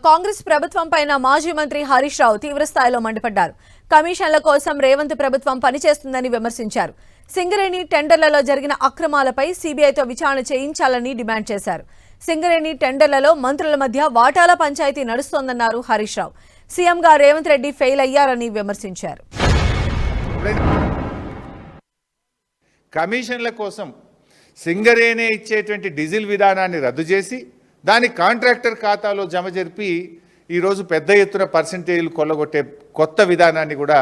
కాంగ్రెస్ ప్రభుత్వం పైన మాజీ మంత్రి హరీష్ రావు తీవ్రస్థాయిలో మండిపడ్డారు. కమిషన్ల కోసం రేవంత్ ప్రభుత్వం పనిచేస్తుందని విమర్శించారు. సింగరేణి టెండర్లలో జరిగిన అక్రమాలపై సీబీఐతో విచారణ చేయించాలని డిమాండ్ చేశారు. సింగరేణి టెండర్లలో మంత్రుల మధ్య వాటాల పంచాయతీ నడుస్తోందన్నారు హరీష్ రావు. సీఎంగా రేవంత్ రెడ్డి ఫెయిల్ అయ్యారని విమర్శించారు. కమిషన్ల కోసం సింగరేణి ఇచ్చేటువంటి డీజిల్ విధానాన్ని రద్దు చేసి దాని కాంట్రాక్టర్ ఖాతాలో జమ జరిపి ఈరోజు పెద్ద ఎత్తున పర్సెంటేజీలు కొల్లగొట్టే కొత్త విధానాన్ని కూడా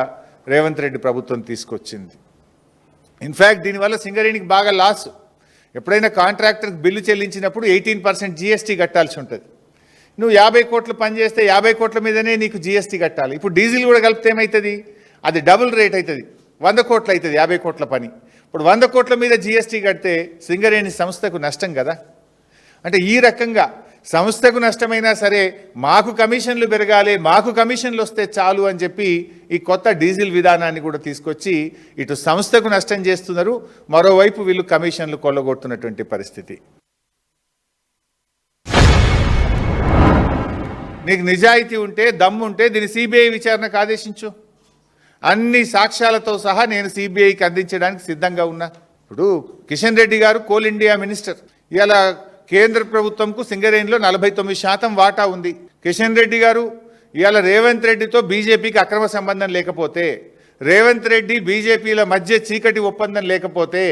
రేవంత్ రెడ్డి ప్రభుత్వం తీసుకొచ్చింది. ఇన్ఫ్యాక్ట్ దీనివల్ల సింగరేణికి బాగా లాస్. ఎప్పుడైనా కాంట్రాక్టర్కి బిల్లు చెల్లించినప్పుడు 18% జీఎస్టీ కట్టాల్సి ఉంటుంది. నువ్వు 50 కోట్లు పనిచేస్తే 50 కోట్ల మీదనే నీకు జీఎస్టీ కట్టాలి. ఇప్పుడు డీజిల్ కూడా కలిపితే ఏమవుతుంది? అది డబుల్ రేట్ అవుతుంది, 100 కోట్లు అవుతుంది 50 కోట్ల పని. ఇప్పుడు 100 కోట్ల మీద జీఎస్టీ కడితే సింగరేణి సంస్థకు నష్టం కదా. అంటే ఈ రకంగా సంస్థకు నష్టమైనా సరే మాకు కమిషన్లు పెరగాలి, మాకు కమిషన్లు వస్తే చాలు అని చెప్పి ఈ కొత్త డీజిల్ విధానాన్ని కూడా తీసుకొచ్చి ఇటు సంస్థకు నష్టం చేస్తున్నారు, మరోవైపు వీళ్ళు కమిషన్లు కొల్లగొడుతున్నటువంటి పరిస్థితి. నీకు నిజాయితీ ఉంటే, దమ్ము ఉంటే దీన్ని సిబిఐ విచారణకు ఆదేశించు. అన్ని సాక్ష్యాలతో సహా నేను సిబిఐకి అందించడానికి సిద్ధంగా ఉన్నా. ఇప్పుడు కిషన్ రెడ్డి గారు కోల్ ఇండియా మినిస్టర్. ఇలా కేంద్ర ప్రభుత్వంకు సింగరేణిలో 49% వాటా ఉంది. కిషన్ రెడ్డి గారు ఇవాళ రేవంత్ రెడ్డితో బీజేపీకి అక్రమ సంబంధం లేకపోతే, రేవంత్ రెడ్డి బీజేపీల మధ్య చీకటి ఒప్పందం లేకపోతే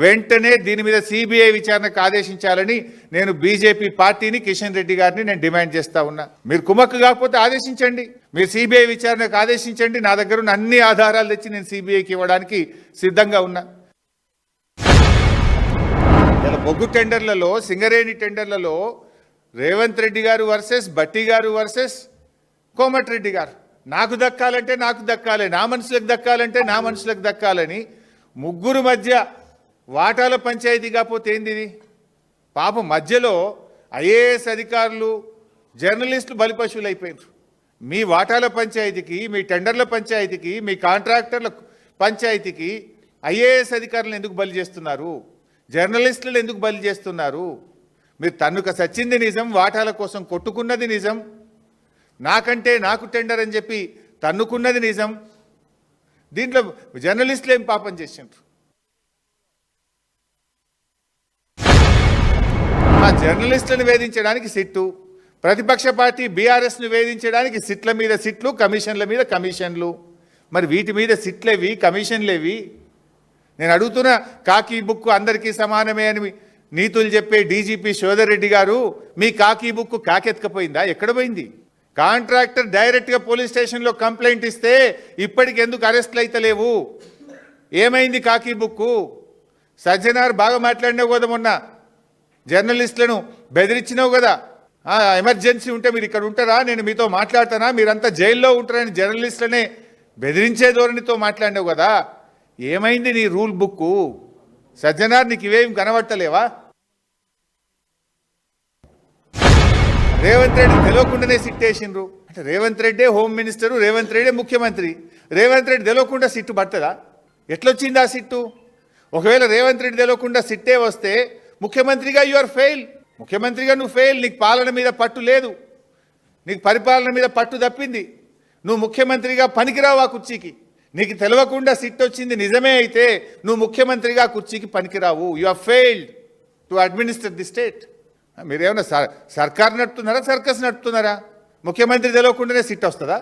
వెంటనే దీని మీద సిబిఐ విచారణకు ఆదేశించాలని నేను బీజేపీ పార్టీని, కిషన్ రెడ్డి గారిని నేను డిమాండ్ చేస్తా ఉన్నా. మీరు కుమ్మక్కు కాకపోతే ఆదేశించండి, మీరు సిబిఐ విచారణకు ఆదేశించండి. నా దగ్గర ఉన్న అన్ని ఆధారాలు తెచ్చి నేను సిబిఐకి ఇవ్వడానికి సిద్ధంగా ఉన్నా. ఇలా బొగ్గు టెండర్లలో, సింగరేణి టెండర్లలో రేవంత్ రెడ్డి గారు వర్సెస్ బట్టి గారు వర్సెస్ కోమటిరెడ్డి గారు. నాకు దక్కాలంటే నాకు దక్కాలి, నా మనుషులకు దక్కాలంటే నా మనుషులకు దక్కాలని ముగ్గురు మధ్య వాటాల పంచాయతీ కాకపోతే ఏంది ఇది? పాపం మధ్యలో ఐఏఎస్ అధికారులు, జర్నలిస్టులు బలిపశువులు అయిపోయారు. మీ వాటాల పంచాయతీకి, మీ టెండర్ల పంచాయతీకి, మీ కాంట్రాక్టర్ల పంచాయతీకి ఐఏఎస్ అధికారులను ఎందుకు బలి చేస్తున్నారు? జర్నలిస్టులను ఎందుకు బలి చేస్తున్నారు? మీరు తన్నుక సచ్చింది నిజం, వాటాల కోసం కొట్టుకున్నది నిజం, నాకంటే నాకు టెండర్ అని చెప్పి తన్నుకున్నది నిజం. దీంట్లో జర్నలిస్టులు ఏం పాపం చేసిండ్రు? ఆ జర్నలిస్టులను వేధించడానికి సిట్టు, ప్రతిపక్ష పార్టీ బీఆర్ఎస్ను వేధించడానికి సిట్ల మీద సిట్లు, కమిషన్ల మీద కమిషన్లు. మరి వీటి మీద సిట్లేవి, కమిషన్లేవి? నేను అడుగుతున్న, కాకి బుక్ అందరికీ సమానమే అని నీతులు చెప్పే డీజీపీ శోధర్ రెడ్డి గారు, మీ కాకి బుక్ కాకెత్తుకపోయిందా? ఎక్కడ పోయింది? కాంట్రాక్టర్ డైరెక్ట్గా పోలీస్ స్టేషన్లో కంప్లైంట్ ఇస్తే ఇప్పటికి ఎందుకు అరెస్ట్లు అయితలేవు? ఏమైంది కాకి బుక్కు? సజ్జనార్ బాగా మాట్లాడినావు కదా, మొన్న జర్నలిస్టులను బెదిరించినావు కదా. ఎమర్జెన్సీ ఉంటే మీరు ఇక్కడ ఉంటారా, నేను మీతో మాట్లాడతానా, మీరంతా జైల్లో ఉంటారని జర్నలిస్టులనే బెదిరించే ధోరణితో మాట్లాడినావు కదా. ఏమైంది నీ రూల్ బుక్కు? సజ్జనార్ నీకు ఇవేం కనబట్టలేవా? రేవంత్ రెడ్డి తెలియకుండానే సిట్టేసిండ్రు. అంటే రేవంత్ రెడ్డే హోమ్ మినిస్టరు, రేవంత్ రెడ్డే ముఖ్యమంత్రి. రేవంత్ రెడ్డి తెలియకుండా సిట్టు పడుతుందా? ఎట్లొచ్చింది ఆ సిట్టు? ఒకవేళ రేవంత్ రెడ్డి తెలియకుండా సిట్టే వస్తే ముఖ్యమంత్రిగా యు ఆర్ ఫెయిల్. ముఖ్యమంత్రిగా నువ్వు ఫెయిల్. నీకు పాలన మీద పట్టు లేదు, నీకు పరిపాలన మీద పట్టు తప్పింది. నువ్వు ముఖ్యమంత్రిగా పనికిరావు ఆ కుర్చీకి. నీకు తెలియకుండా సిట్ వచ్చింది నిజమే అయితే నువ్వు ముఖ్యమంత్రిగా కుర్చీకి పనికిరావు. You are failed to administer the state. మీరేమన్నా సర్కార్ నడుపుతున్నారా, సర్కస్ నడుపుతున్నారా? ముఖ్యమంత్రి తెలియకుండానే సిట్ వస్తుందా?